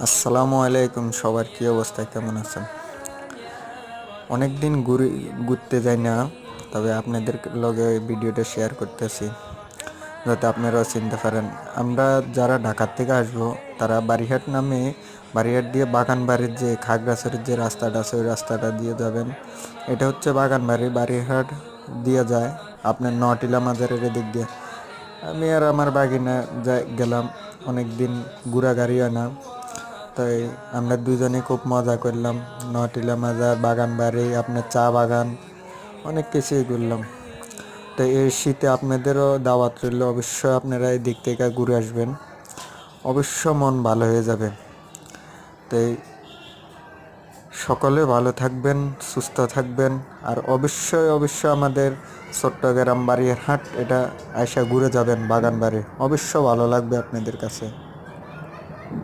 আসসালামু আলাইকুম, সবার কী অবস্থা, কেমন আছেন? অনেক দিন ঘুরতে যাই না, তবে আপনাদের লগে ওই ভিডিওটা শেয়ার করতেছি যাতে আপনারাও চিনতে পারেন। আমরা যারা ঢাকার থেকে আসবো তারা বারিহাট নামে, বারিহাট দিয়ে বাগানবাড়ির যে খাগড়াছড়ির যে রাস্তাটা আছে ওই রাস্তাটা দিয়ে যাবেন। এটা হচ্ছে বাগানবাড়ি, বারিহাট দিয়ে যায় আপনার নটিলা মাজারের দিক দিয়ে। আমি আর আমার বাগিনা গেলাম, অনেক দিন ঘোরাঘুরি হয় না, তাই আমরা দুজনে খুব মজা করলাম। নটিলা মাজার, বাগানবাড়ি, আপনার চা বাগান, অনেক কিছুই ঘুরলাম। তো এই শীতে আপনাদেরও দাওয়াত রইল, অবশ্যই আপনারা এই দিক থেকে ঘুরে আসবেন, অবশ্য মন ভালো হয়ে যাবে। তাই সকলে ভালো থাকবেন, সুস্থ থাকবেন, আর অবশ্যই আমাদের চট্টগ্রাম বারিয়ারহাট এটা আয়সা ঘুরে যাবেন। বাগানবাড়ি অবশ্য ভালো লাগবে আপনাদের কাছে।